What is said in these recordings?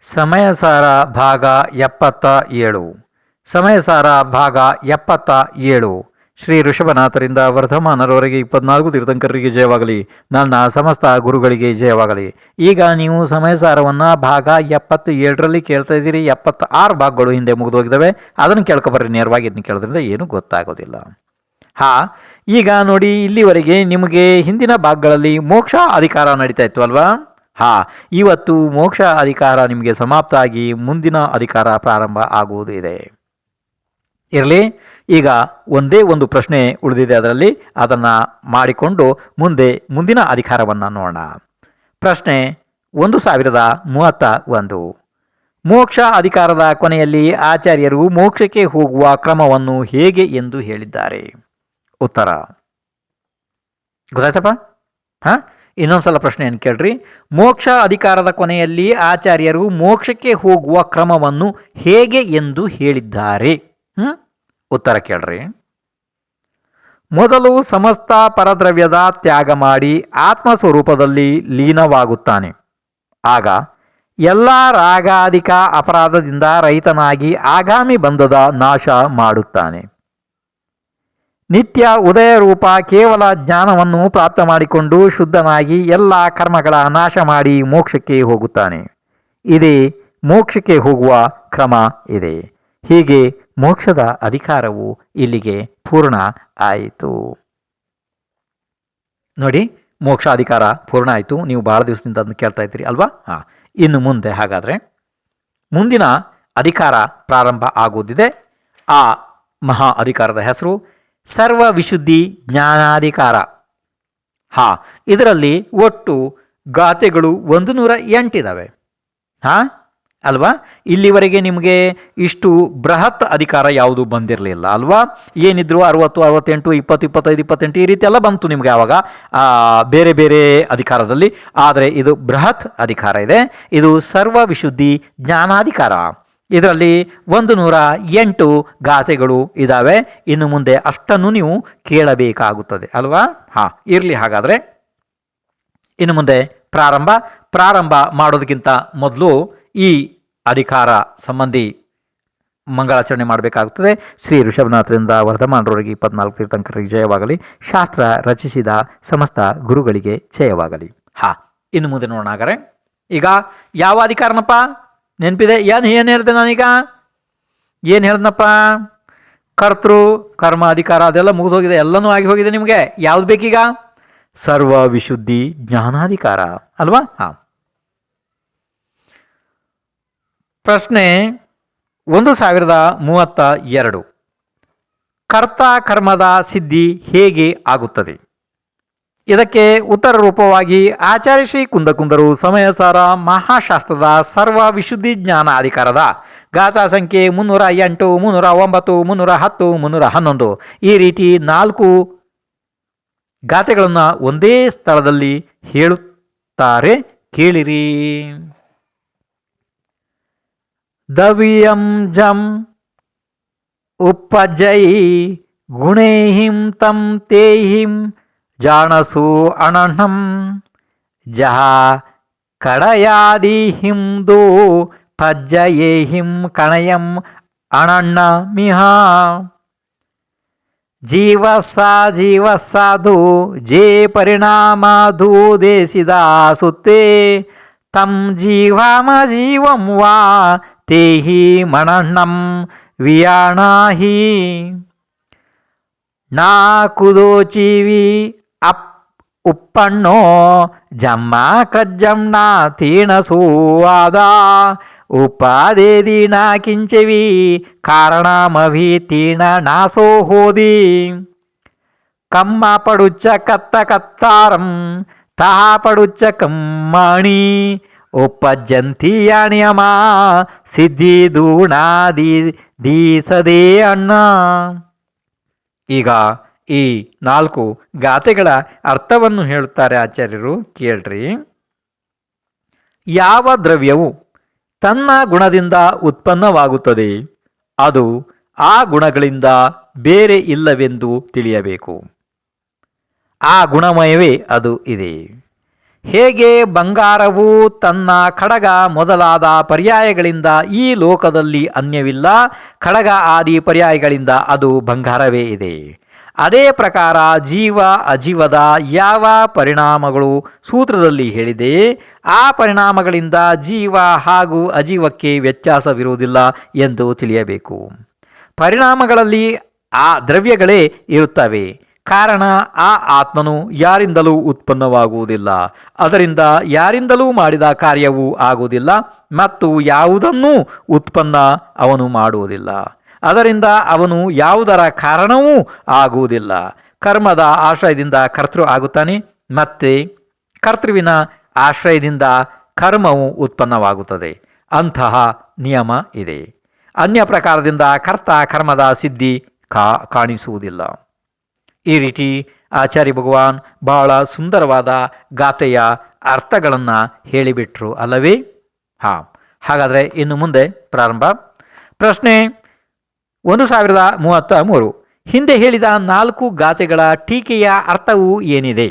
ಸಮಯಸಾರ ಭಾಗ 77 ಸಮಯಸಾರ ಭಾಗ 77 ಶ್ರೀ ಋಷಭನಾಥರಿಂದ ವರ್ಧಮಾನರವರೆಗೆ 24 ತೀರ್ಥಂಕರರಿಗೆ ಜಯವಾಗಲಿ. ನನ್ನ ಸಮಸ್ತ ಗುರುಗಳಿಗೆ ಜಯವಾಗಲಿ. ಈಗ ನೀವು ಸಮಯಸಾರವನ್ನು ಭಾಗ 77ರಲ್ಲಿ ಕೇಳ್ತಾ ಇದ್ದೀರಿ. 76 ಭಾಗಗಳು ಹಿಂದೆ ಮುಗಿದೋಗಿದ್ದಾವೆ. ಅದನ್ನು ಕೇಳ್ಕೊಬರ್ರಿ. ನೇರವಾಗಿ ಇದನ್ನು ಕೇಳೋದ್ರಿಂದ ಏನೂ ಗೊತ್ತಾಗೋದಿಲ್ಲ. ಈಗ ನೋಡಿ, ಇಲ್ಲಿವರೆಗೆ ನಿಮಗೆ ಹಿಂದಿನ ಭಾಗಗಳಲ್ಲಿ ಮೋಕ್ಷ ಅಧಿಕಾರ ನಡೀತಾ ಇತ್ತು ಅಲ್ವಾ? ಇವತ್ತು ಮೋಕ್ಷ ಅಧಿಕಾರ ನಿಮಗೆ ಸಮಾಪ್ತ ಆಗಿ ಮುಂದಿನ ಅಧಿಕಾರ ಪ್ರಾರಂಭ ಆಗುವುದು ಇದೆ. ಇರಲಿ, ಈಗ ಒಂದೇ ಒಂದು ಪ್ರಶ್ನೆ ಉಳಿದಿದೆ. ಅದರಲ್ಲಿ ಅದನ್ನು ಮಾಡಿಕೊಂಡು ಮುಂದಿನ ಅಧಿಕಾರವನ್ನು ನೋಡೋಣ. ಪ್ರಶ್ನೆ 1031. ಮೋಕ್ಷ ಅಧಿಕಾರದ ಕೊನೆಯಲ್ಲಿ ಆಚಾರ್ಯರು ಮೋಕ್ಷಕ್ಕೆ ಹೋಗುವ ಕ್ರಮವನ್ನು ಹೇಗೆ ಎಂದು ಹೇಳಿದ್ದಾರೆ? ಉತ್ತರ ಗೊತ್ತಾಯ್ತಪ್ಪ? ಇನ್ನೊಂದ್ಸಲ ಪ್ರಶ್ನೆಯನ್ನು ಕೇಳ್ರಿ. ಮೋಕ್ಷ ಅಧಿಕಾರದ ಕೊನೆಯಲ್ಲಿ ಆಚಾರ್ಯರು ಮೋಕ್ಷಕ್ಕೆ ಹೋಗುವ ಕ್ರಮವನ್ನು ಹೇಗೆ ಎಂದು ಹೇಳಿದ್ದಾರೆ? ಉತ್ತರ ಕೇಳ್ರಿ. ಮೊದಲು ಸಮಸ್ತ ಪರದ್ರವ್ಯದ ತ್ಯಾಗ ಮಾಡಿ ಆತ್ಮಸ್ವರೂಪದಲ್ಲಿ ಲೀನವಾಗುತ್ತಾನೆ. ಆಗ ಎಲ್ಲ ರಾಗಾಧಿಕ ಅಪರಾಧದಿಂದ ರಹಿತನಾಗಿ ಆಗಾಮಿ ಬಂಧದ ನಾಶ ಮಾಡುತ್ತಾನೆ. ನಿತ್ಯ ಉದಯ ರೂಪ ಕೇವಲ ಜ್ಞಾನವನ್ನು ಪ್ರಾಪ್ತ ಮಾಡಿಕೊಂಡು ಶುದ್ಧನಾಗಿ ಎಲ್ಲ ಕರ್ಮಗಳ ನಾಶ ಮಾಡಿ ಮೋಕ್ಷಕ್ಕೆ ಹೋಗುತ್ತಾನೆ. ಇದೇ ಮೋಕ್ಷಕ್ಕೆ ಹೋಗುವ ಕ್ರಮ ಇದೆ. ಹೀಗೆ ಮೋಕ್ಷದ ಅಧಿಕಾರವು ಇಲ್ಲಿಗೆ ಪೂರ್ಣ ಆಯಿತು. ನೋಡಿ, ಮೋಕ್ಷ ಅಧಿಕಾರ ಪೂರ್ಣ ಆಯಿತು. ನೀವು ಭಾಳ ದಿವಸದಿಂದ ಅದನ್ನು ಕೇಳ್ತಾ ಇದ್ದೀರಿ ಅಲ್ವಾ? ಇನ್ನು ಮುಂದೆ ಹಾಗಾದರೆ ಮುಂದಿನ ಅಧಿಕಾರ ಪ್ರಾರಂಭ ಆಗುವುದಿದೆ. ಆ ಮಹಾ ಅಧಿಕಾರದ ಹೆಸರು ಸರ್ವ ವಿಶುದ್ಧಿ ಜ್ಞಾನಾಧಿಕಾರ. ಇದರಲ್ಲಿ ಒಟ್ಟು ಗಾಥೆಗಳು 108 ಇದ್ದಾವೆ. ಅಲ್ವಾ? ಇಲ್ಲಿವರೆಗೆ ನಿಮಗೆ ಇಷ್ಟು ಬೃಹತ್ ಅಧಿಕಾರ ಯಾವುದು ಬಂದಿರಲಿಲ್ಲ ಅಲ್ವಾ? ಏನಿದ್ರು 60, 68, 20, 25, 28 ಈ ರೀತಿ ಎಲ್ಲ ಬಂತು ನಿಮಗೆ ಆವಾಗ ಬೇರೆ ಬೇರೆ ಅಧಿಕಾರದಲ್ಲಿ. ಆದರೆ ಇದು ಬೃಹತ್ ಅಧಿಕಾರ ಇದೆ. ಇದು ಸರ್ವ ವಿಶುದ್ಧಿ ಜ್ಞಾನಾಧಿಕಾರ. ಇದರಲ್ಲಿ 108 ಗಾಥೆಗಳು ಇದ್ದಾವೆ. ಇನ್ನು ಮುಂದೆ ಅಷ್ಟನ್ನು ನೀವು ಕೇಳಬೇಕಾಗುತ್ತದೆ ಅಲ್ವಾ? ಇರಲಿ. ಹಾಗಾದರೆ ಇನ್ನು ಮುಂದೆ ಪ್ರಾರಂಭ ಮಾಡೋದಕ್ಕಿಂತ ಮೊದಲು ಈ ಅಧಿಕಾರ ಸಂಬಂಧಿ ಮಂಗಳಾಚರಣೆ ಮಾಡಬೇಕಾಗುತ್ತದೆ. ಶ್ರೀ ಋಷಭನಾಥರಿಂದ ವರ್ಧಮಾನರವರೆಗೆ 24 ತೀರ್ಥಂಕರಿಗೆ ಜಯವಾಗಲಿ. ಶಾಸ್ತ್ರ ರಚಿಸಿದ ಸಮಸ್ತ ಗುರುಗಳಿಗೆ ಜಯವಾಗಲಿ. ಇನ್ನು ಮುಂದೆ ನೋಡೋಣ. ಹಾಗಾದರೆ ಈಗ ಯಾವ ಅಧಿಕಾರನಪ್ಪ ನೆನಪಿದೆ? ಏನು ಹೇಳಿದೆ ನಾನೀಗ? ಏನು ಹೇಳ್ದನಪ್ಪ? ಕರ್ತೃ ಕರ್ಮ ಅಧಿಕಾರ ಅದೆಲ್ಲ ಮುಗಿದು ಹೋಗಿದೆ. ಎಲ್ಲನೂ ಆಗಿ ಹೋಗಿದೆ. ನಿಮಗೆ ಯಾವ್ದು ಬೇಕೀಗ? ಸರ್ವ ವಿಶುದ್ಧಿ ಜ್ಞಾನಾಧಿಕಾರ ಅಲ್ವಾ? ಪ್ರಶ್ನೆ 1032. ಕರ್ತ ಕರ್ಮದ ಸಿದ್ಧಿ ಹೇಗೆ ಆಗುತ್ತದೆ? ಇದಕ್ಕೆ ಉತ್ತರ ರೂಪವಾಗಿ ಆಚಾರ್ಯ ಶ್ರೀ ಕುಂದಕುಂದರು ಸಮಯಸಾರ ಮಹಾಶಾಸ್ತ್ರದ ಸರ್ವ ವಿಶುದ್ಧಿ ಜ್ಞಾನಾಧಿಕಾರದ ಗಾಥಾ ಸಂಖ್ಯೆ 308, 309, 310, 311 ಈ ರೀತಿ 4 ಗಾಥೆಗಳನ್ನು ಒಂದೇ ಸ್ಥಳದಲ್ಲಿ ಹೇಳುತ್ತಾರೆ. ಕೇಳಿರಿ. ದವಿಯಂ ಜಂ ಉಪಜೈ ಗುಣೇಹಿಂ ತಂ ತೇಹಿಂ ಜಾಣಸು ಅಣಹಂ ಜಹ ಕಡಯಾದಿ ಹಿಂದೂ ಪಜ್ಜಯೇಹಿಂ ಕಣಯಂ ಅಣಣ್ಣ ಮಿಹ ಜೀವಸಾಧು ಜೇ ಪರಿಣಾಮಧೂ ದೇಸಿದ ಸುತ್ತೇ ತಂ ಜೀವಂ ವಾ ತೇಹಿ ಮಣಣ್ಣಂ ವಿಯಾಣಾಹಿ ನಾ ಕುದೋಚಿವಿ ಉಪ್ಪಣ್ಣೋ ಜಮ್ಮ ಕಜ್ಜಂ ನಾ ತೀಣಸುವಾದ ಉಪಾದೇದಿ ನಾ ಕಿಂಚವಿ ಕಾರಣಮಭಿ ತೀಣ ನಾಸೋ ಹೋದಿ ಕಮ್ಮ ಪಡುಚ್ಚ ಕತ್ತಾರಂ ತಹ ಪಡುಚ್ಚ ಕಮ್ಮಾಣಿ ಒಪ್ಪಜ್ಜಂತಿಯಾಣಿಯಮ ಸಿದ್ಧಿ ದೂಣಾದಿ ದೀಸದೇ ಅಣ್ಣ. ಈಗ ಈ 4 ಗಾಥೆಗಳ ಅರ್ಥವನ್ನು ಹೇಳುತ್ತಾರೆ ಆಚಾರ್ಯರು. ಕೇಳ್ರಿ. ಯಾವ ದ್ರವ್ಯವು ತನ್ನ ಗುಣದಿಂದ ಉತ್ಪನ್ನವಾಗುತ್ತದೆ ಅದು ಆ ಗುಣಗಳಿಂದ ಬೇರೆ ಇಲ್ಲವೆಂದು ತಿಳಿಯಬೇಕು. ಆ ಗುಣಮಯವೇ ಅದು ಇದೆ. ಹೇಗೆ ಬಂಗಾರವು ತನ್ನ ಖಡ್ಗ ಮೊದಲಾದ ಪರ್ಯಾಯಗಳಿಂದ ಈ ಲೋಕದಲ್ಲಿ ಅನ್ಯವಿಲ್ಲ, ಖಡ್ಗ ಆದಿ ಪರ್ಯಾಯಗಳಿಂದ ಅದು ಬಂಗಾರವೇ ಇದೆ. ಅದೇ ಪ್ರಕಾರ ಜೀವ ಅಜೀವದ ಯಾವ ಪರಿಣಾಮಗಳು ಸೂತ್ರದಲ್ಲಿ ಹೇಳಿದೆ, ಆ ಪರಿಣಾಮಗಳಿಂದ ಜೀವ ಹಾಗೂ ಅಜೀವಕ್ಕೆ ವ್ಯತ್ಯಾಸವಿರುವುದಿಲ್ಲ ಎಂದು ತಿಳಿಯಬೇಕು. ಪರಿಣಾಮಗಳಲ್ಲಿ ಆ ದ್ರವ್ಯಗಳೇ ಇರುತ್ತವೆ. ಕಾರಣ ಆ ಆತ್ಮನು ಯಾರಿಂದಲೂ ಉತ್ಪನ್ನವಾಗುವುದಿಲ್ಲ, ಅದರಿಂದ ಯಾರಿಂದಲೂ ಮಾಡಿದ ಕಾರ್ಯವೂ ಆಗುವುದಿಲ್ಲ ಮತ್ತು ಯಾವುದನ್ನೂ ಉತ್ಪನ್ನ ಅವನು ಮಾಡುವುದಿಲ್ಲ, ಅದರಿಂದ ಅವನು ಯಾವುದರ ಕಾರಣವೂ ಆಗುವುದಿಲ್ಲ. ಕರ್ಮದ ಆಶ್ರಯದಿಂದ ಕರ್ತೃ ಆಗುತ್ತಾನೆ, ಮತ್ತೆ ಕರ್ತೃವಿನ ಆಶ್ರಯದಿಂದ ಕರ್ಮವು ಉತ್ಪನ್ನವಾಗುತ್ತದೆ. ಅಂತಹ ನಿಯಮ ಇದೆ. ಅನ್ಯ ಪ್ರಕಾರದಿಂದ ಕರ್ತ ಕರ್ಮದ ಸಿದ್ಧಿ ಕಾಣಿಸುವುದಿಲ್ಲ. ಈ ರೀತಿ ಆಚಾರ್ಯ ಭಗವಾನ್ ಬಹಳ ಸುಂದರವಾದ ಗಾಥೆಯ ಅರ್ಥಗಳನ್ನು ಹೇಳಿಬಿಟ್ರು ಅಲ್ಲವೇ? ಹಾಗಾದರೆ ಇನ್ನು ಮುಂದೆ ಪ್ರಾರಂಭ. ಪ್ರಶ್ನೆ 1033. ಹಿಂದೆ ಹೇಳಿದ 4 ಗಾಥೆಗಳ ಟೀಕೆಯ ಅರ್ಥವು ಏನಿದೆ?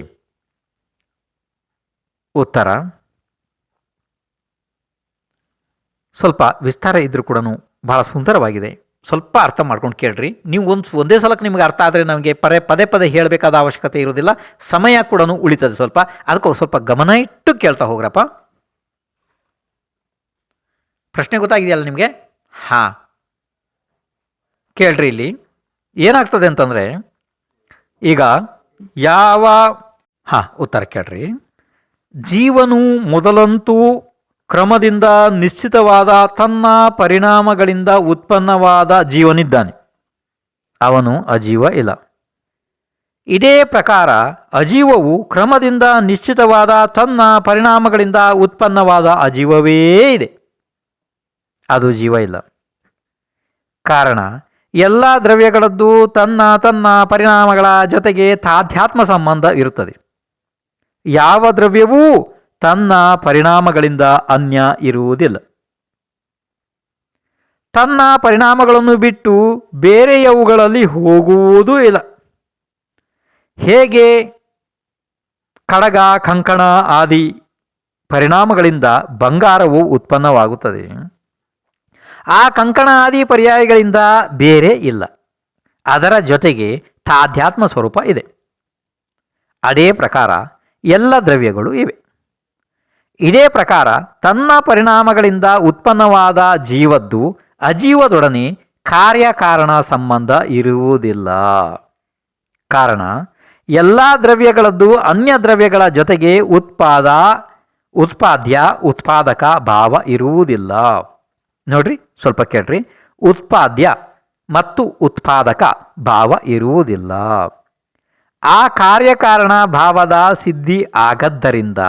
ಉತ್ತರ ಸ್ವಲ್ಪ ವಿಸ್ತಾರ ಇದ್ರೂ ಕೂಡ ಬಹಳ ಸುಂದರವಾಗಿದೆ. ಸ್ವಲ್ಪ ಅರ್ಥ ಮಾಡ್ಕೊಂಡು ಕೇಳ್ರಿ. ನೀವು ಒಂದೇ ಸಲಕ್ಕೆ ನಿಮಗೆ ಅರ್ಥ ಆದರೆ ನಮಗೆ ಪದೇ ಪದೇ ಹೇಳಬೇಕಾದ ಅವಶ್ಯಕತೆ ಇರೋದಿಲ್ಲ, ಸಮಯ ಕೂಡ ಉಳಿತದೆ. ಅದಕ್ಕೂ ಸ್ವಲ್ಪ ಗಮನ ಇಟ್ಟು ಕೇಳ್ತಾ ಹೋಗ್ರಪ್ಪ. ಪ್ರಶ್ನೆ ಗೊತ್ತಾಗಿದೆಯಲ್ಲ ನಿಮಗೆ? ಕೇಳ್ರಿ. ಇಲ್ಲಿ ಏನಾಗ್ತದೆ ಅಂತಂದರೆ, ಈಗ ಉತ್ತರ ಕೇಳ್ರಿ. ಜೀವನು ಮೊದಲಂತೂ ಕ್ರಮದಿಂದ ನಿಶ್ಚಿತವಾದ ತನ್ನ ಪರಿಣಾಮಗಳಿಂದ ಉತ್ಪನ್ನವಾದ ಜೀವನಿದ್ದಾನೆ, ಅವನು ಅಜೀವ ಇಲ್ಲ. ಇದೇ ಪ್ರಕಾರ ಅಜೀವವು ಕ್ರಮದಿಂದ ನಿಶ್ಚಿತವಾದ ತನ್ನ ಪರಿಣಾಮಗಳಿಂದ ಉತ್ಪನ್ನವಾದ ಅಜೀವವೇ ಇದೆ, ಅದು ಜೀವ ಇಲ್ಲ. ಕಾರಣ ಎಲ್ಲ ದ್ರವ್ಯಗಳದ್ದು ತನ್ನ ತನ್ನ ಪರಿಣಾಮಗಳ ಜೊತೆಗೆ ತಾಧ್ಯಾತ್ಮ ಸಂಬಂಧ ಇರುತ್ತದೆ. ಯಾವ ದ್ರವ್ಯವೂ ತನ್ನ ಪರಿಣಾಮಗಳಿಂದ ಅನ್ಯ ಇರುವುದಿಲ್ಲ. ತನ್ನ ಪರಿಣಾಮಗಳನ್ನು ಬಿಟ್ಟು ಬೇರೆಯವುಗಳಲ್ಲಿ ಹೋಗುವುದೂ ಇಲ್ಲ. ಹೇಗೆ ಖಡ್ಗ ಕಂಕಣ ಆದಿ ಪರಿಣಾಮಗಳಿಂದ ಬಂಗಾರವು ಉತ್ಪನ್ನವಾಗುತ್ತದೆ, ಆ ಕಂಕಣ ಆದಿ ಪರ್ಯಾಯಗಳಿಂದ ಬೇರೆ ಇಲ್ಲ, ಅದರ ಜೊತೆಗೆ ತಾಧ್ಯಾತ್ಮ ಸ್ವರೂಪ ಇದೆ. ಅದೇ ಪ್ರಕಾರ ಎಲ್ಲ ದ್ರವ್ಯಗಳು ಇವೆ. ಇದೇ ಪ್ರಕಾರ ತನ್ನ ಪರಿಣಾಮಗಳಿಂದ ಉತ್ಪನ್ನವಾದ ಜೀವದ್ದು ಅಜೀವದೊಡನೆ ಕಾರ್ಯಕಾರಣ ಸಂಬಂಧ ಇರುವುದಿಲ್ಲ. ಕಾರಣ ಎಲ್ಲ ದ್ರವ್ಯಗಳದ್ದು ಅನ್ಯ ದ್ರವ್ಯಗಳ ಜೊತೆಗೆ ಉತ್ಪಾದ್ಯ ಉತ್ಪಾದಕ ಭಾವ ಇರುವುದಿಲ್ಲ. ನೋಡ್ರಿ, ಸ್ವಲ್ಪ ಕೇಳ್ರಿ. ಉತ್ಪಾದ್ಯ ಮತ್ತು ಉತ್ಪಾದಕ ಭಾವ ಇರುವುದಿಲ್ಲ. ಆ ಕಾರ್ಯಕಾರಣ ಭಾವದ ಸಿದ್ಧಿ ಆಗದ್ದರಿಂದ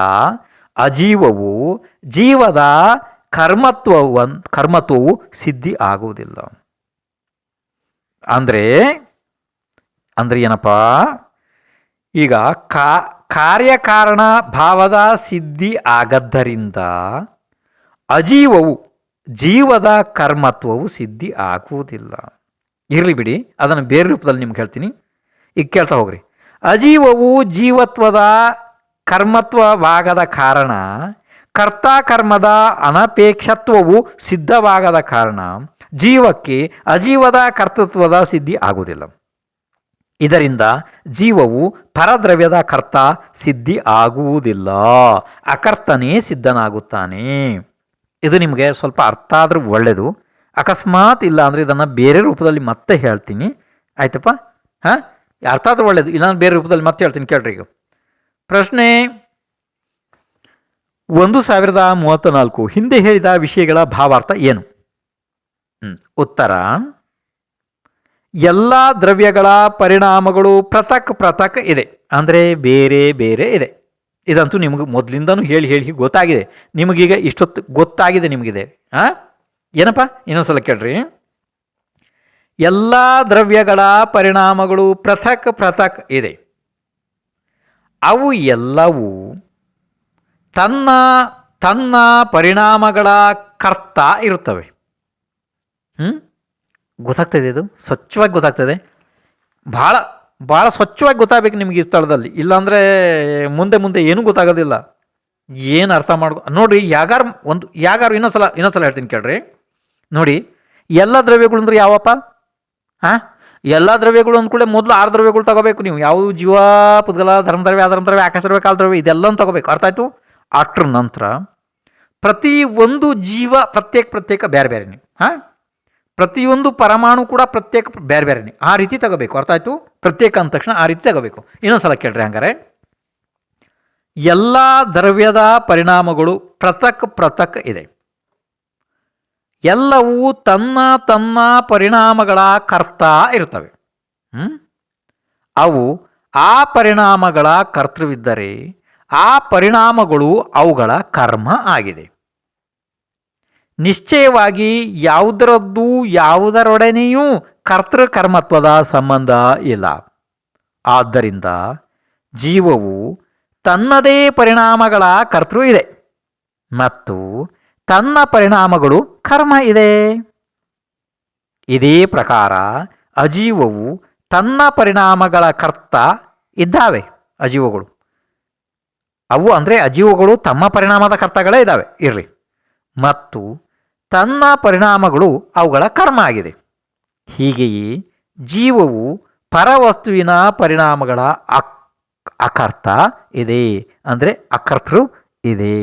ಅಜೀವವು ಜೀವದ ಕರ್ಮತ್ವವು ಸಿದ್ಧಿ ಆಗುವುದಿಲ್ಲ. ಅಂದರೆ ಏನಪ್ಪ? ಈಗ ಕಾರ್ಯಕಾರಣ ಭಾವದ ಸಿದ್ಧಿ ಆಗದ್ದರಿಂದ ಅಜೀವವು ಜೀವದ ಕರ್ಮತ್ವವು ಸಿದ್ಧಿ ಆಗುವುದಿಲ್ಲ. ಇರಲಿ ಬಿಡಿ, ಅದನ್ನು ಬೇರೆ ರೂಪದಲ್ಲಿ ನಿಮ್ಗೆ ಹೇಳ್ತೀನಿ. ಈಗ ಕೇಳ್ತಾ ಹೋಗ್ರಿ. ಅಜೀವವು ಜೀವತ್ವದ ಕರ್ಮತ್ವವಾಗದ ಕಾರಣ ಕರ್ತಾಕರ್ಮದ ಅನಪೇಕ್ಷತ್ವವು ಸಿದ್ಧವಾಗದ ಕಾರಣ ಜೀವಕ್ಕೆ ಅಜೀವದ ಕರ್ತೃತ್ವದ ಸಿದ್ಧಿ ಆಗುವುದಿಲ್ಲ. ಇದರಿಂದ ಜೀವವು ಪರದ್ರವ್ಯದ ಕರ್ತ ಸಿದ್ಧಿ ಆಗುವುದಿಲ್ಲ, ಅಕರ್ತನೇ ಸಿದ್ಧನಾಗುತ್ತಾನೆ. ಇದು ನಿಮಗೆ ಸ್ವಲ್ಪ ಅರ್ಥ ಆದರೂ ಒಳ್ಳೆಯದು. ಅಕಸ್ಮಾತ್ ಇಲ್ಲ ಅಂದರೆ ಇದನ್ನು ಬೇರೆ ರೂಪದಲ್ಲಿ ಮತ್ತೆ ಹೇಳ್ತೀನಿ, ಆಯ್ತಪ್ಪ? ಅರ್ಥ ಆದರೂ ಒಳ್ಳೆಯದು, ಇಲ್ಲಾಂದ್ರೆ ಬೇರೆ ರೂಪದಲ್ಲಿ ಮತ್ತೆ ಹೇಳ್ತೀನಿ. ಕೇಳ್ರಿ. ಈಗ ಪ್ರಶ್ನೆ 1034. ಹಿಂದೆ ಹೇಳಿದ ವಿಷಯಗಳ ಭಾವಾರ್ಥ ಏನು? ಉತ್ತರ: ಎಲ್ಲ ದ್ರವ್ಯಗಳ ಪರಿಣಾಮಗಳು ಪೃಥಕ್ ಇದೆ, ಅಂದರೆ ಬೇರೆ ಬೇರೆ ಇದೆ. ಇದಂತೂ ನಿಮಗೆ ಮೊದಲಿಂದನೂ ಹೇಳಿ ಗೊತ್ತಾಗಿದೆ. ನಿಮಗೀಗ ಇಷ್ಟೊತ್ತು ಗೊತ್ತಾಗಿದೆ ನಿಮಗಿದೆ. ಏನಪ್ಪ? ಇನ್ನೊಂದ್ಸಲ ಕೇಳ್ರಿ. ಎಲ್ಲ ದ್ರವ್ಯಗಳ ಪರಿಣಾಮಗಳು ಪೃಥಕ್ ಇದೆ. ಅವು ಎಲ್ಲವೂ ತನ್ನ ತನ್ನ ಪರಿಣಾಮಗಳ ಕರ್ತ ಇರುತ್ತವೆ. ಗೊತ್ತಾಗ್ತದೆ? ಇದು ಸ್ವಚ್ಛವಾಗಿ ಗೊತ್ತಾಗ್ತದೆ. ಭಾಳ ಸ್ವಚ್ಛವಾಗಿ ಗೊತ್ತಾಗಬೇಕು ನಿಮಗೆ ಈ ಸ್ಥಳದಲ್ಲಿ. ಇಲ್ಲಾಂದರೆ ಮುಂದೆ ಏನೂ ಗೊತ್ತಾಗೋದಿಲ್ಲ. ಏನು ಅರ್ಥ ಮಾಡ್ಕೊ ನೋಡಿರಿ. ಯಾಗಾರು ಇನ್ನೊಂದ್ಸಲ ಹೇಳ್ತೀನಿ ಕೇಳ್ರಿ. ನೋಡಿ, ಎಲ್ಲ ದ್ರವ್ಯಗಳು ಅಂದ್ರೆ ಯಾವಪ್ಪ? ಹಾಂ, ಎಲ್ಲ ದ್ರವ್ಯಗಳು ಅಂದ್ಕೂಡೆ ಮೊದಲು 6 ದ್ರವ್ಯಗಳು ತಗೋಬೇಕು ನೀವು. ಯಾವುದು? ಜೀವ, ಪುದ್ಗಲ, ಧರ್ಮದ್ರವ್ಯ, ಅಧರ್ಮದ್ರವ್ಯ, ಆಕಾಶದ್ರವ್ಯ, ಕಾಲದ್ರವ್ಯ, ಇದೆಲ್ಲನೂ ತಗೋಬೇಕು. ಅರ್ಥ ಆಯಿತು? ಅಷ್ಟ್ರ ನಂತರ ಪ್ರತಿ ಒಂದು ಜೀವ ಪ್ರತ್ಯೇಕ ಬೇರೆ ಬೇರೆನೆ. ಹಾಂ, ಪ್ರತಿಯೊಂದು ಪರಮಾಣು ಕೂಡ ಪ್ರತ್ಯೇಕ ಬೇರೆ ಬೇರೆನೆ. ಆ ರೀತಿ ತಗೋಬೇಕು. ಅರ್ಥ ಆಯಿತು? ಪ್ರತ್ಯೇಕ ಅಂದ ತಕ್ಷಣ ಆ ರೀತಿ ತಗೋಬೇಕು. ಇನ್ನೊಂದ್ಸಲ ಕೇಳ್ರಿ ಹಂಗಾರೆ. ಎಲ್ಲ ದ್ರವ್ಯದ ಪರಿಣಾಮಗಳು ಪೃಥಕ್ ಇದೆ. ಎಲ್ಲವೂ ತನ್ನ ಪರಿಣಾಮಗಳ ಕರ್ತ ಇರ್ತವೆ. ಅವು ಆ ಪರಿಣಾಮಗಳ ಕರ್ತೃವಿದ್ದರೆ ಆ ಪರಿಣಾಮಗಳು ಅವುಗಳ ಕರ್ಮ ಆಗಿದೆ. ನಿಶ್ಚಯವಾಗಿ ಯಾವುದರೊಡನೆಯೂ ಕರ್ತೃಕರ್ಮತ್ವದ ಸಂಬಂಧ ಇಲ್ಲ. ಆದ್ದರಿಂದ ಜೀವವು ತನ್ನದೇ ಪರಿಣಾಮಗಳ ಕರ್ತೃ ಇದೆ ಮತ್ತು ತನ್ನ ಪರಿಣಾಮಗಳು ಕರ್ಮ ಇದೆ. ಇದೇ ಪ್ರಕಾರ ಅಜೀವವು ತನ್ನ ಪರಿಣಾಮಗಳ ಕರ್ತ ಇದ್ದಾವೆ. ಅಜೀವಗಳು ಅವು ಅಂದರೆ ಅಜೀವಗಳು ತಮ್ಮ ಪರಿಣಾಮದ ಕರ್ತಗಳೇ ಇದ್ದಾವೆ ಇರಲಿ, ಮತ್ತು ತನ್ನ ಪರಿಣಾಮಗಳು ಅವುಗಳ ಕರ್ಮ ಆಗಿದೆ. ಹೀಗೆಯೇ ಜೀವವು ಪರವಸ್ತುವಿನ ಪರಿಣಾಮಗಳ ಅಕರ್ತ ಇದೆ, ಅಂದರೆ ಅಕರ್ತೃ ಇದೆ.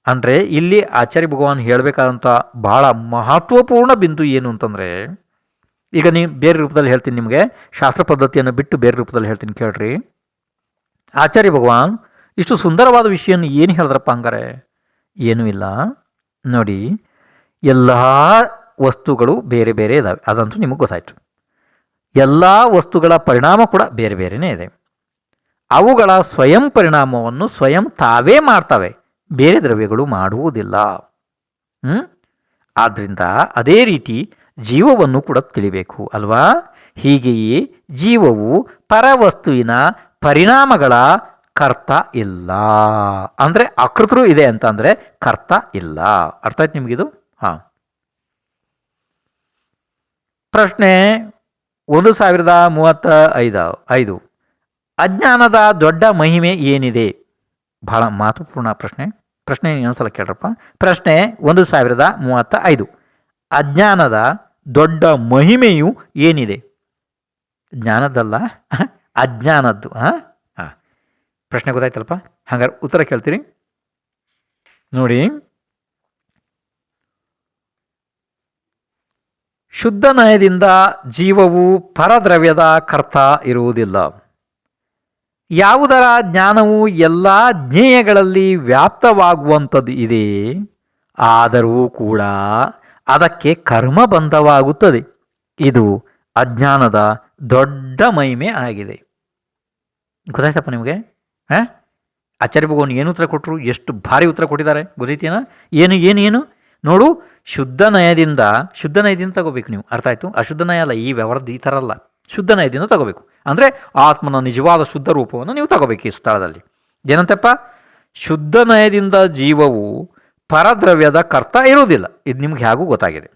ಅಂದರೆ ಇಲ್ಲಿ ಆಚಾರ್ಯ ಭಗವಾನ್ ಹೇಳಬೇಕಾದಂಥ ಭಾಳ ಮಹತ್ವಪೂರ್ಣ ಬಿಂದು ಏನು ಅಂತಂದರೆ, ಈಗ ನೀವು ಬೇರೆ ರೂಪದಲ್ಲಿ ಹೇಳ್ತೀನಿ ನಿಮಗೆ, ಶಾಸ್ತ್ರ ಪದ್ಧತಿಯನ್ನು ಬಿಟ್ಟು ಬೇರೆ ರೂಪದಲ್ಲಿ ಹೇಳ್ತೀನಿ ಕೇಳ್ರಿ. ಆಚಾರ್ಯ ಭಗವಾನ್ ಇಷ್ಟು ಸುಂದರವಾದ ವಿಷಯವನ್ನು ಏನು ಹೇಳಿದ್ರಪ್ಪ ಹಂಗಾರೆ? ಏನೂ ಇಲ್ಲ ನೋಡಿ. ಎಲ್ಲ ವಸ್ತುಗಳು ಬೇರೆ ಬೇರೆ ಇದ್ದಾವೆ, ಅದಂತೂ ನಿಮಗೆ ಗೊತ್ತಾಯಿತು. ಎಲ್ಲ ವಸ್ತುಗಳ ಪರಿಣಾಮ ಕೂಡ ಬೇರೆ ಬೇರೆಯೇ ಇದೆ. ಅವುಗಳ ಸ್ವಯಂ ಪರಿಣಾಮವನ್ನು ಸ್ವಯಂ ತಾವೇ ಮಾಡ್ತವೆ, ಬೇರೆ ದ್ರವ್ಯಗಳು ಮಾಡುವುದಿಲ್ಲ. ಆದ್ದರಿಂದ ಅದೇ ರೀತಿ ಜೀವವನ್ನು ಕೂಡ ತಿಳಿಬೇಕು ಅಲ್ವಾ? ಹೀಗೆಯೇ ಜೀವವು ಪರವಸ್ತುವಿನ ಪರಿಣಾಮಗಳ ಕರ್ತ ಇಲ್ಲ, ಅಂದರೆ ಅಕರ್ತೃ ಇದೆ ಅಂತಂದರೆ ಕರ್ತ ಇಲ್ಲ. ಅರ್ಥ ಆಯ್ತು ನಿಮಗಿದು? ಹಾಂ. ಪ್ರಶ್ನೆ 1035. ಅಜ್ಞಾನದ ದೊಡ್ಡ ಮಹಿಮೆ ಏನಿದೆ? ಬಹಳ ಮಹತ್ವಪೂರ್ಣ ಪ್ರಶ್ನೆ ಇನ್ನೊಂದ್ಸಲ ಕೇಳ್ರಪ್ಪ. ಪ್ರಶ್ನೆ 1035. ಅಜ್ಞಾನದ ದೊಡ್ಡ ಮಹಿಮೆಯು ಏನಿದೆ? ಜ್ಞಾನದಲ್ಲ, ಅಜ್ಞಾನದ್ದು. ಹಾಂ, ಪ್ರಶ್ನೆ ಗೊತ್ತಾಯ್ತಲ್ಪ? ಹಾಗಾದ್ರೆ ಉತ್ತರ ಕೇಳ್ತೀರಿ ನೋಡಿ. ಶುದ್ಧ ನಯದಿಂದ ಜೀವವು ಪರದ್ರವ್ಯದ ಕರ್ತ ಇರುವುದಿಲ್ಲ. ಯಾವುದರ ಜ್ಞಾನವು ಎಲ್ಲ ಜ್ಞೇಯಗಳಲ್ಲಿ ವ್ಯಾಪ್ತವಾಗುವಂಥದ್ದು ಇದೆ, ಆದರೂ ಕೂಡ ಅದಕ್ಕೆ ಕರ್ಮಬಂಧವಾಗುತ್ತದೆ. ಇದು ಅಜ್ಞಾನದ ದೊಡ್ಡ ಮಹಿಮೆ ಆಗಿದೆ. ಗೊತ್ತಾಯ್ತಪ್ಪ ನಿಮಗೆ? ಆಚಾರ್ಯ ಭಗವಾನ್ ಏನು ಉತ್ತರ ಕೊಟ್ಟರು? ಎಷ್ಟು ಭಾರಿ ಉತ್ತರ ಕೊಟ್ಟಿದ್ದಾರೆ ಗೊತ್ತೈತೇನ? ಏನು ನೋಡು, ಶುದ್ಧ ನಯದಿಂದ ತಗೋಬೇಕು ನೀವು. ಅರ್ಥ ಆಯಿತು? ಅಶುದ್ಧ ನಯ ಅಲ್ಲ, ಈ ವ್ಯವಹಾರದ ಈ ಥರ ಅಲ್ಲ. ಶುದ್ಧ ನಯದಿಂದ ತಗೋಬೇಕು ಅಂದರೆ ಆತ್ಮನ ನಿಜವಾದ ಶುದ್ಧ ರೂಪವನ್ನು ನೀವು ತಗೋಬೇಕು ಈ ಸ್ಥಳದಲ್ಲಿ. ಏನಂತಪ್ಪ? ಶುದ್ಧ ನಯದಿಂದ ಜೀವವು ಪರದ್ರವ್ಯದ ಕರ್ತ ಇರುವುದಿಲ್ಲ. ಇದು ನಿಮ್ಗೆ ಹೇಗೂ ಗೊತ್ತಾಗಿದೆ.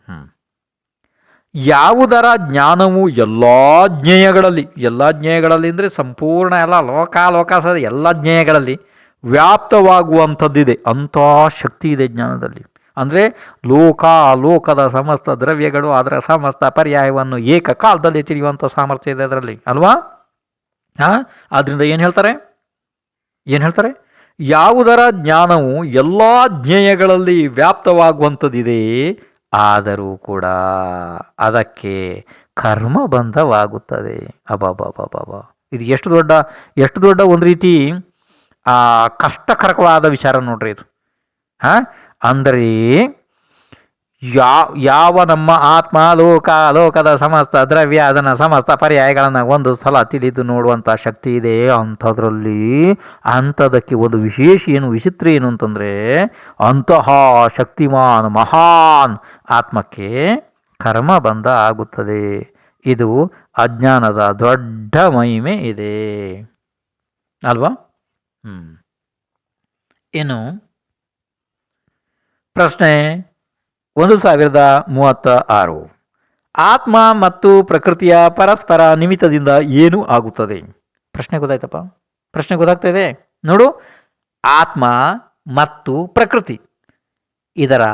ಯಾವುದರ ಜ್ಞಾನವು ಎಲ್ಲ ಜ್ಞೇಯಗಳಲ್ಲಿ ಅಂದರೆ ಸಂಪೂರ್ಣ ಎಲ್ಲ ಲೋಕಾಸ ಎಲ್ಲ ಜ್ಞೇಯಗಳಲ್ಲಿ ವ್ಯಾಪ್ತವಾಗುವಂಥದ್ದಿದೆ, ಅಂಥ ಶಕ್ತಿ ಇದೆ ಜ್ಞಾನದಲ್ಲಿ. ಅಂದರೆ ಲೋಕದ ಸಮಸ್ತ ದ್ರವ್ಯಗಳು ಅದರ ಸಮಸ್ತ ಪರ್ಯಾಯವನ್ನು ಏಕಕಾಲದಲ್ಲಿ ತಿಳಿಯುವಂಥ ಸಾಮರ್ಥ್ಯ ಇದೆ ಅದರಲ್ಲಿ ಅಲ್ವಾ? ಆದ್ದರಿಂದ ಏನು ಹೇಳ್ತಾರೆ? ಯಾವುದರ ಜ್ಞಾನವು ಎಲ್ಲ ಜ್ಞೇಯಗಳಲ್ಲಿ ವ್ಯಾಪ್ತವಾಗುವಂಥದ್ದಿದೆ, ಆದರೂ ಕೂಡ ಅದಕ್ಕೆ ಕರ್ಮಬಂಧವಾಗುತ್ತದೆ. ಅಬಾಬಾಬಾಬಾ, ಇದು ಎಷ್ಟು ದೊಡ್ಡ ಒಂದು ರೀತಿ ಕಷ್ಟಕರವಾದ ವಿಚಾರ ನೋಡ್ರಿ ಇದು. ಅಂದರೆ ಯಾವ ನಮ್ಮ ಆತ್ಮ ಲೋಕದ ಸಮಸ್ತ ದ್ರವ್ಯ ಅದನ್ನು ಸಮಸ್ತ ಪರ್ಯಾಯಗಳನ್ನು ಒಂದು ಸಲ ತಿಳಿದು ನೋಡುವಂಥ ಶಕ್ತಿ ಇದೆ, ಅಂಥದಕ್ಕೆ ಒಂದು ವಿಚಿತ್ರ ಏನು ಅಂತಂದರೆ, ಅಂತಹ ಶಕ್ತಿಮಾನ್ ಮಹಾನ್ ಆತ್ಮಕ್ಕೆ ಕರ್ಮಬಂಧ ಆಗುತ್ತದೆ. ಇದು ಅಜ್ಞಾನದ ದೊಡ್ಡ ಮಹಿಮೆ ಇದೆ ಅಲ್ವಾ? ಏನು ಪ್ರಶ್ನೆ 1036. ಆತ್ಮ ಮತ್ತು ಪ್ರಕೃತಿಯ ಪರಸ್ಪರ ನಿಮಿತ್ತದಿಂದ ಏನು ಆಗುತ್ತದೆ? ಪ್ರಶ್ನೆ ಗೊತ್ತಾಯ್ತಪ್ಪ? ಪ್ರಶ್ನೆ ಗೊತ್ತಾಗ್ತಾ ಇದೆ ನೋಡು. ಆತ್ಮ ಮತ್ತು ಪ್ರಕೃತಿ ಇದರ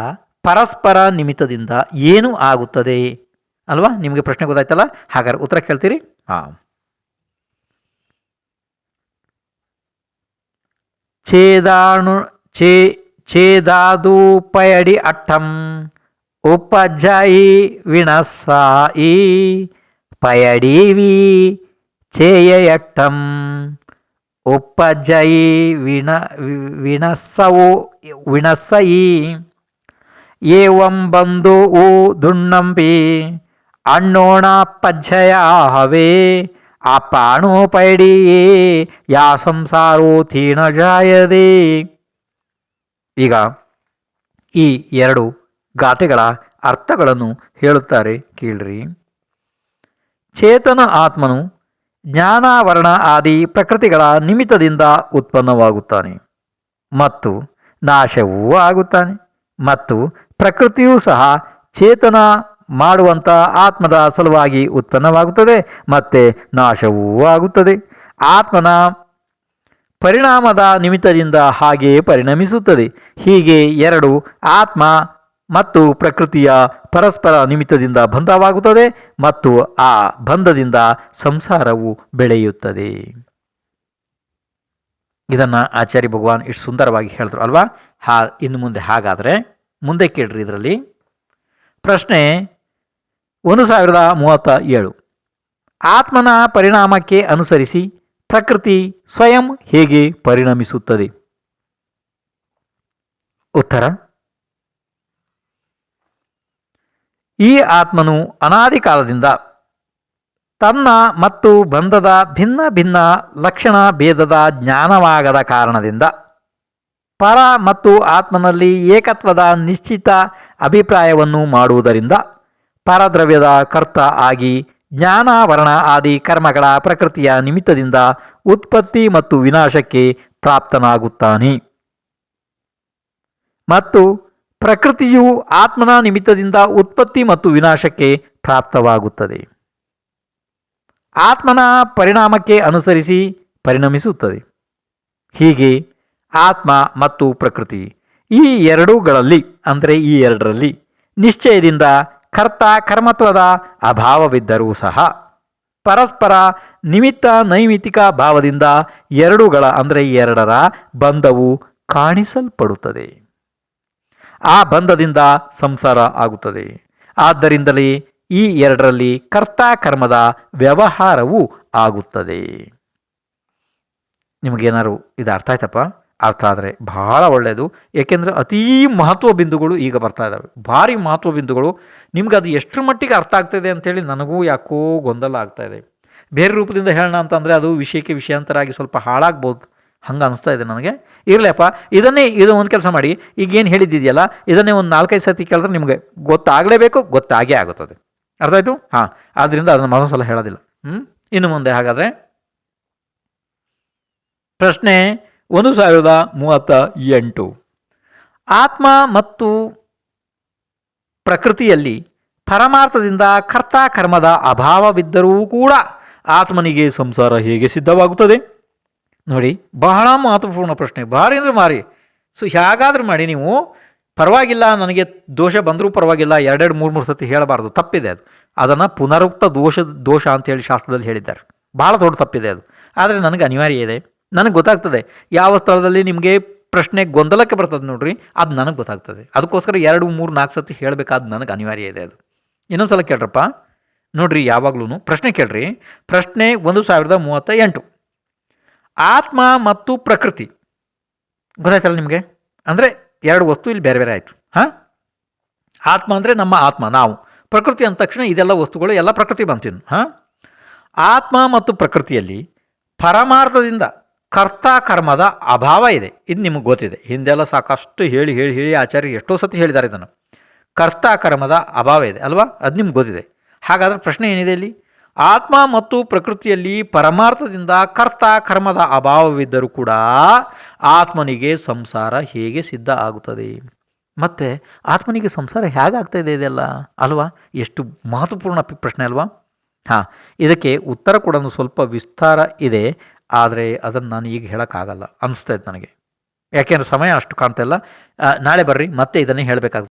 ಪರಸ್ಪರ ನಿಮಿತ್ತದಿಂದ ಏನು ಆಗುತ್ತದೆ ಅಲ್ವಾ? ನಿಮಗೆ ಪ್ರಶ್ನೆ ಗೊತ್ತಾಯ್ತಲ್ಲ? ಹಾಗಾದ್ರೆ ಉತ್ತರ ಕೇಳ್ತೀರಿ? ಹಾಂ. ಛೇದಾಣು ಛೇ ಛೇದಾದೂಪಯಡಿ ಅಟ್ಟಂ ಉಪಜಾಯಿ ವಿಣಸಾಯಿ ಪಯಡಿವಿ ಛೇಯಟ್ಟಂ ಉಪಜಯಿ ವಿಣಸವು ವಿಣಸಯಿ ಏವಂ ಬಂದು ಉ ದುಣ್ಣಂಪಿ ಅಣ್ಣೋಣ ಪಜ್ಜಯ ಹವೇ ಅಪಾಣೋ ಪೈಡಿಯೇ ಯಾ ಸಂಸಾರೋ ತೀಣ ಜಾಯದೆ. ಈಗ ಈ ಎರಡು ಗಾಥೆಗಳ ಅರ್ಥಗಳನ್ನು ಹೇಳುತ್ತಾರೆ ಕೇಳ್ರಿ. ಚೇತನ ಆತ್ಮನು ಜ್ಞಾನಾವರಣ ಆದಿ ಪ್ರಕೃತಿಗಳ ನಿಮಿತ್ತದಿಂದ ಉತ್ಪನ್ನವಾಗುತ್ತಾನೆ ಮತ್ತು ನಾಶವೂ ಆಗುತ್ತಾನೆ, ಮತ್ತು ಪ್ರಕೃತಿಯೂ ಸಹ ಚೇತನ ಮಾಡುವಂಥ ಆತ್ಮದ ಸಲುವಾಗಿ ಉತ್ಪನ್ನವಾಗುತ್ತದೆ ಮತ್ತು ನಾಶವೂ ಆಗುತ್ತದೆ. ಆತ್ಮನ ಪರಿಣಾಮದ ನಿಮಿತ್ತದಿಂದ ಹಾಗೆಯೇ ಪರಿಣಮಿಸುತ್ತದೆ. ಹೀಗೆ ಎರಡು ಆತ್ಮ ಮತ್ತು ಪ್ರಕೃತಿಯ ಪರಸ್ಪರ ನಿಮಿತ್ತದಿಂದ ಬಂಧವಾಗುತ್ತದೆ ಮತ್ತು ಆ ಬಂಧದಿಂದ ಸಂಸಾರವು ಬೆಳೆಯುತ್ತದೆ. ಇದನ್ನು ಆಚಾರ್ಯ ಭಗವಾನ್ ಇಷ್ಟು ಸುಂದರವಾಗಿ ಹೇಳಿದ್ರು ಅಲ್ವಾ? ಇನ್ನು ಮುಂದೆ ಹಾಗಾದರೆ ಮುಂದೆ ಕೇಳ್ರಿ. ಇದರಲ್ಲಿ ಪ್ರಶ್ನೆ 1037. ಆತ್ಮನ ಪರಿಣಾಮಕ್ಕೆ ಅನುಸರಿಸಿ ಪ್ರಕೃತಿ ಸ್ವಯಂ ಹೇಗೆ ಪರಿಣಮಿಸುತ್ತದೆ? ಉತ್ತರ: ಈ ಆತ್ಮನು ಅನಾದಿ ಕಾಲದಿಂದ ತನ್ನ ಮತ್ತು ಬಂಧದ ಭಿನ್ನ ಭಿನ್ನ ಲಕ್ಷಣ ಭೇದದ ಜ್ಞಾನವಾಗದ ಕಾರಣದಿಂದ ಪರ ಮತ್ತು ಆತ್ಮನಲ್ಲಿ ಏಕತ್ವದ ನಿಶ್ಚಿತ ಅಭಿಪ್ರಾಯವನ್ನು ಮಾಡುವುದರಿಂದ ಪರದ್ರವ್ಯದ ಕರ್ತ ಆಗಿ ಜ್ಞಾನಾವರಣ ಆದಿ ಕರ್ಮಗಳ ಪ್ರಕೃತಿಯ ನಿಮಿತ್ತದಿಂದ ಉತ್ಪತ್ತಿ ಮತ್ತು ವಿನಾಶಕ್ಕೆ ಪ್ರಾಪ್ತನಾಗುತ್ತಾನೆ, ಮತ್ತು ಪ್ರಕೃತಿಯು ಆತ್ಮನ ನಿಮಿತ್ತದಿಂದ ಉತ್ಪತ್ತಿ ಮತ್ತು ವಿನಾಶಕ್ಕೆ ಪ್ರಾಪ್ತವಾಗುತ್ತದೆ. ಆತ್ಮನ ಪರಿಣಾಮಕ್ಕೆ ಅನುಸರಿಸಿ ಪರಿಣಮಿಸುತ್ತದೆ. ಹೀಗೆ ಆತ್ಮ ಮತ್ತು ಪ್ರಕೃತಿ ಈ ಎರಡೂಗಳಲ್ಲಿ ಅಂದರೆ ಈ ಎರಡರಲ್ಲಿ ನಿಶ್ಚಯದಿಂದ ಕರ್ತ ಕರ್ಮತ್ವದ ಅಭಾವವಿದ್ದರೂ ಸಹ ಪರಸ್ಪರ ನಿಮಿತ್ತ ನೈಮಿತ್ತಿಕ ಭಾವದಿಂದ ಎರಡೂಗಳ ಅಂದರೆ ಎರಡರ ಬಂಧವು ಕಾಣಿಸಲ್ಪಡುತ್ತದೆ. ಆ ಬಂಧದಿಂದ ಸಂಸಾರ ಆಗುತ್ತದೆ. ಆದ್ದರಿಂದಲೇ ಈ ಎರಡರಲ್ಲಿ ಕರ್ತ ಕರ್ಮದ ವ್ಯವಹಾರವೂ ಆಗುತ್ತದೆ. ನಿಮಗೇನಾದ್ರು ಇದು ಅರ್ಥ ಆಯ್ತಪ್ಪ? ಅರ್ಥ ಆದರೆ ಬಹಳ ಒಳ್ಳೆಯದು. ಏಕೆಂದರೆ ಅತೀ ಮಹತ್ವ ಬಿಂದುಗಳು ಈಗ ಬರ್ತಾ ಇದ್ದಾವೆ, ಭಾರಿ ಮಹತ್ವ ಬಿಂದುಗಳು. ನಿಮ್ಗೆ ಅದು ಎಷ್ಟರ ಮಟ್ಟಿಗೆ ಅರ್ಥ ಆಗ್ತಾಯಿದೆ ಅಂಥೇಳಿ ನನಗೂ ಯಾಕೋ ಗೊಂದಲ ಆಗ್ತಾಯಿದೆ. ಬೇರೆ ರೂಪದಿಂದ ಹೇಳೋಣ ಅಂತಂದರೆ ಅದು ವಿಷಯಕ್ಕೆ ವಿಷಯಾಂತರಾಗಿ ಸ್ವಲ್ಪ ಹಾಳಾಗ್ಬೋದು, ಹಂಗೆ ಅನಿಸ್ತಾ ಇದೆ ನನಗೆ. ಇರಲಿಯಪ್ಪ, ಇದು ಒಂದು ಕೆಲಸ ಮಾಡಿ, ಈಗೇನು ಹೇಳಿದ್ದಿದೆಯಲ್ಲ ಇದನ್ನೇ ಒಂದು 4-5 ಸತಿ ಕೇಳಿದ್ರೆ ನಿಮಗೆ ಗೊತ್ತಾಗಲೇಬೇಕು, ಗೊತ್ತಾಗೇ ಆಗುತ್ತದೆ. ಅರ್ಥ ಆಯಿತು? ಹಾಂ, ಆದ್ದರಿಂದ ಅದನ್ನು ಮತ್ತೊಂದು ಸಲ ಹೇಳೋದಿಲ್ಲ. ಇನ್ನು ಮುಂದೆ ಹಾಗಾದರೆ ಪ್ರಶ್ನೆ 1038. ಆತ್ಮ ಮತ್ತು ಪ್ರಕೃತಿಯಲ್ಲಿ ಪರಮಾರ್ಥದಿಂದ ಕರ್ತ ಕರ್ಮದ ಅಭಾವವಿದ್ದರೂ ಕೂಡ ಆತ್ಮನಿಗೆ ಸಂಸಾರ ಹೇಗೆ ಸಿದ್ಧವಾಗುತ್ತದೆ? ನೋಡಿ, ಬಹಳ ಮಹತ್ವಪೂರ್ಣ ಪ್ರಶ್ನೆ, ಭಾರಿ ಅಂದರೆ ಭಾರಿ. ಸೊ ಹೇಗಾದ್ರೂ ಮಾಡಿ ನೀವು ಪರವಾಗಿಲ್ಲ, ನನಗೆ ದೋಷ ಬಂದರೂ ಪರವಾಗಿಲ್ಲ, 2-3 ಸತಿ ಹೇಳಬಾರ್ದು, ತಪ್ಪಿದೆ ಅದು. ಅದನ್ನು ಪುನರುಕ್ತ ದೋಷ ಅಂತೇಳಿ ಶಾಸ್ತ್ರದಲ್ಲಿ ಹೇಳಿದ್ದಾರೆ. ಭಾಳ ದೊಡ್ಡ ತಪ್ಪಿದೆ ಅದು. ಆದರೆ ನನಗೆ ಅನಿವಾರ್ಯ ಇದೆ, ನನಗೆ ಗೊತ್ತಾಗ್ತದೆ ಯಾವ ಸ್ಥಳದಲ್ಲಿ ನಿಮಗೆ ಪ್ರಶ್ನೆ ಗೊಂದಲಕ್ಕೆ ಬರ್ತದೆ ನೋಡ್ರಿ, ಅದು ನನಗೆ ಗೊತ್ತಾಗ್ತದೆ. ಅದಕ್ಕೋಸ್ಕರ 2-3-4 ಸತಿ ಹೇಳಬೇಕಾದ ನನಗೆ ಅನಿವಾರ್ಯ ಇದೆ ಅದು. ಇನ್ನೊಂದು ಸಲ ಕೇಳ್ರಪ್ಪ ನೋಡ್ರಿ, ಯಾವಾಗಲೂ ಪ್ರಶ್ನೆ ಕೇಳ್ರಿ. ಪ್ರಶ್ನೆ 1038. ಆತ್ಮ ಮತ್ತು ಪ್ರಕೃತಿ ಗೊತ್ತಾಯ್ತಲ್ಲ ನಿಮಗೆ? ಅಂದರೆ ಎರಡು ವಸ್ತು ಇಲ್ಲಿ ಬೇರೆ ಬೇರೆ ಆಯಿತು. ಹಾಂ, ಆತ್ಮ ಅಂದರೆ ನಮ್ಮ ಆತ್ಮ, ನಾವು. ಪ್ರಕೃತಿ ಅಂದ ತಕ್ಷಣ ಇದೆಲ್ಲ ವಸ್ತುಗಳು ಎಲ್ಲ ಪ್ರಕೃತಿ ಬಂತೀವಿ. ಹಾಂ, ಆತ್ಮ ಮತ್ತು ಪ್ರಕೃತಿಯಲ್ಲಿ ಪರಮಾರ್ಥದಿಂದ ಕರ್ತ ಕರ್ಮದ ಅಭಾವ ಇದೆ. ಇದು ನಿಮಗೆ ಗೊತ್ತಿದೆ, ಹಿಂದೆಲ್ಲ ಸಾಕಷ್ಟು ಹೇಳಿ ಹೇಳಿ ಹೇಳಿ ಆಚಾರ್ಯ ಎಷ್ಟೋ ಸತಿ ಹೇಳಿದ್ದಾರೆ ಇದನ್ನು. ಕರ್ತ ಕರ್ಮದ ಅಭಾವ ಇದೆ ಅಲ್ವಾ? ಅದು ನಿಮ್ಗೆ ಗೊತ್ತಿದೆ. ಹಾಗಾದರೆ ಪ್ರಶ್ನೆ ಏನಿದೆ ಇಲ್ಲಿ? ಆತ್ಮ ಮತ್ತು ಪ್ರಕೃತಿಯಲ್ಲಿ ಪರಮಾರ್ಥದಿಂದ ಕರ್ತ ಕರ್ಮದ ಅಭಾವವಿದ್ದರೂ ಕೂಡ ಆತ್ಮನಿಗೆ ಸಂಸಾರ ಹೇಗೆ ಸಿದ್ಧ ಆಗುತ್ತದೆ? ಮತ್ತು ಆತ್ಮನಿಗೆ ಸಂಸಾರ ಹೇಗಾಗ್ತಾಯಿದೆ ಇದೆಲ್ಲ ಅಲ್ವಾ? ಎಷ್ಟು ಮಹತ್ವಪೂರ್ಣ ಪ್ರಶ್ನೆ ಅಲ್ವಾ? ಹಾಂ, ಇದಕ್ಕೆ ಉತ್ತರ ಕೂಡ ಸ್ವಲ್ಪ ವಿಸ್ತಾರ ಇದೆ, ಆದರೆ ಅದನ್ನು ನಾನು ಈಗ ಹೇಳೋಕ್ಕಾಗಲ್ಲ ಅನಿಸ್ತಾ ಇತ್ತು ನನಗೆ. ಯಾಕೆಂದ್ರೆ ಸಮಯ ಅಷ್ಟು ಕಾಣ್ತಾ ಇಲ್ಲ. ನಾಳೆ ಬರ್ರಿ ಮತ್ತೆ ಇದನ್ನೇ ಹೇಳಬೇಕಾಗ್ತದೆ.